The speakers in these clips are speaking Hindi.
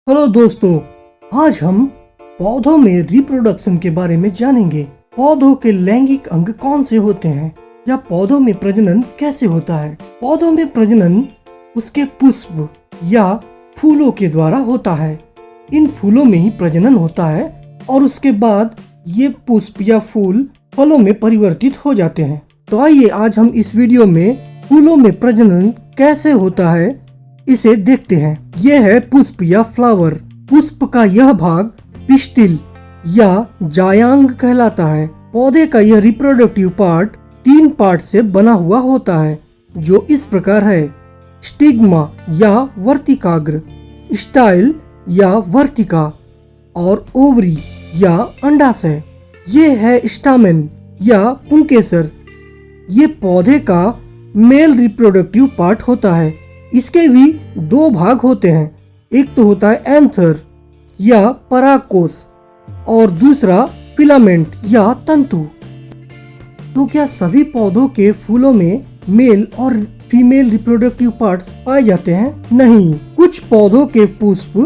हेलो दोस्तों, आज हम पौधों में रिप्रोडक्शन के बारे में जानेंगे। पौधों के लैंगिक अंग कौन से होते हैं या पौधों में प्रजनन कैसे होता है। पौधों में प्रजनन उसके पुष्प या फूलों के द्वारा होता है। इन फूलों में ही प्रजनन होता है और उसके बाद ये पुष्प या फूल फलों में परिवर्तित हो जाते हैं। तो आइए आज हम इस वीडियो में फूलों में प्रजनन कैसे होता है इसे देखते हैं। यह है पुष्प या फ्लावर। पुष्प का यह भाग पिस्टिल या जायांग कहलाता है। पौधे का यह रिप्रोडक्टिव पार्ट 3 पार्ट से बना हुआ होता है, जो इस प्रकार है: स्टिग्मा या वर्तिकाग्र, स्टाइल या वर्तिका और ओवरी या अंडाशय। ये है स्टामेन या पुंकेसर। ये पौधे का मेल रिप्रोडक्टिव पार्ट होता है। इसके भी 2 भाग होते हैं, एक तो होता है एंथर या परागकोश और दूसरा फिलामेंट या तंतु। तो क्या सभी पौधों के फूलों में मेल और फीमेल रिप्रोडक्टिव पार्ट्स पाए जाते हैं? नहीं, कुछ पौधों के पुष्प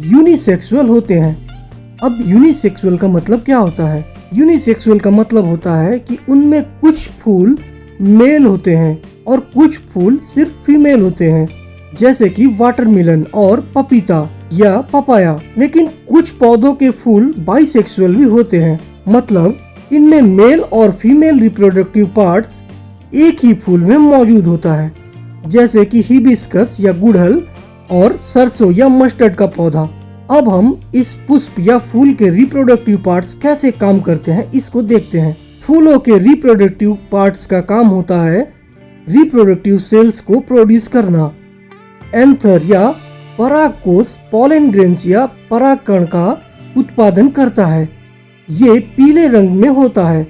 यूनिसेक्सुअल होते हैं। अब यूनिसेक्सुअल का मतलब क्या होता है? यूनिसेक्सुअल का मतलब होता है कि उनमें कुछ फूल मेल होते हैं और कुछ फूल सिर्फ फीमेल होते हैं, जैसे कि वाटरमेलन और पपीता या पपाया। लेकिन कुछ पौधों के फूल बाइसेक्सुअल भी होते हैं, मतलब इनमें मेल और फीमेल रिप्रोडक्टिव पार्ट्स एक ही फूल में मौजूद होता है, जैसे कि हिबिस्कस या गुड़हल और सरसों या मस्टर्ड का पौधा। अब हम इस पुष्प या फूल के रिप्रोडक्टिव पार्ट्स कैसे काम करते हैं इसको देखते हैं। फूलों के रिप्रोडक्टिव पार्ट्स का काम होता है रिप्रोडक्टिव सेल्स को प्रोड्यूस करना। एंथर या परागकोश पॉलन ग्रेन्स या परागकण का उत्पादन करता है। ये पीले रंग में होता है।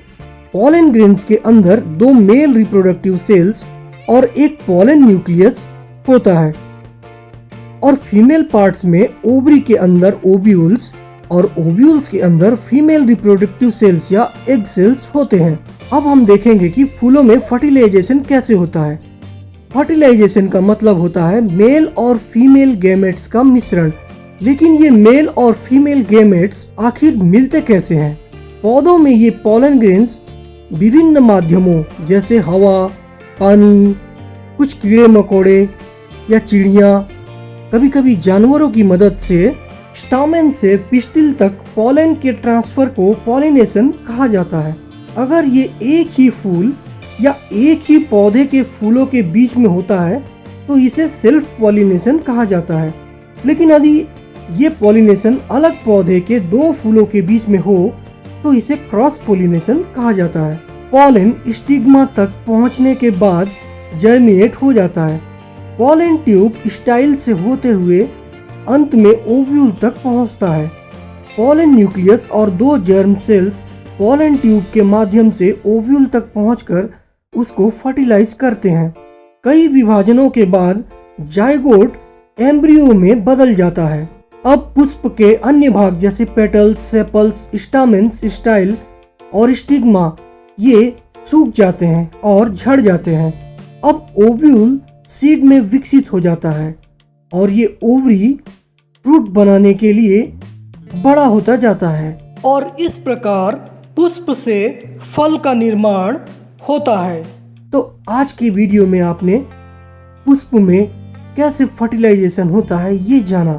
पॉलन ग्रेन्स के अंदर 2 मेल रिप्रोडक्टिव सेल्स और एक पॉलन न्यूक्लियस होता है और फीमेल पार्ट्स में ओवरी के अंदर ओव्यूल्स और ओव्यूल्स के अंदर फीमेल रिप्रोडक्टिव सेल्स या एग सेल्स होते हैं। अब हम देखेंगे कि फूलों में फर्टिलाइजेशन कैसे होता है। फर्टिलाइजेशन का मतलब होता है मेल और फीमेल गैमेट्स का मिश्रण। लेकिन ये मेल और फीमेल गैमेट्स आखिर मिलते कैसे हैं? पौधों में ये पॉलन ग्रेन्स विभिन्न माध्यमों जैसे हवा, पानी, कुछ कीड़े मकोड़े या चिड़िया, कभी कभी जानवरों की मदद से स्टामेन से पिस्टिल तक पॉलन के ट्रांसफर को पॉलिनेशन कहा जाता है। अगर ये एक ही फूल या एक ही पौधे के फूलों के बीच में होता है तो इसे सेल्फ पॉलिनेशन कहा जाता है। लेकिन यदि ये पॉलिनेशन अलग पौधे के 2 फूलों के बीच में हो तो इसे क्रॉस पॉलिनेशन कहा जाता है। पॉलन स्टिग्मा तक पहुंचने के बाद जर्मिनेट हो जाता है। पॉलन ट्यूब स्टाइल से होते हुए अंत में ओव्यूल तक पहुंचता है। पॉलन न्यूक्लियस और 2 जर्म सेल्स पॉलन ट्यूब के माध्यम से ओव्यूल तक पहुंचकर उसको फर्टिलाइज करते हैं। कई विभाजनों के बाद जाइगोट एम्ब्रियो में बदल जाता है। अब पुष्प के अन्य भाग जैसे पेटल्स, सेपल्स, स्टामेन्स, स्टाइल और स्टिग्मा ये सूख जाते हैं और झड़ जाते हैं। अब ओव्यूल सीड में विकसित हो जाता है और ये ओवरी फ्रूट बनाने के लिए बड़ा होता जाता है और इस प्रकार पुष्प से फल का निर्माण होता है। तो आज की वीडियो में आपने पुष्प में कैसे फर्टिलाइजेशन होता है ये जाना।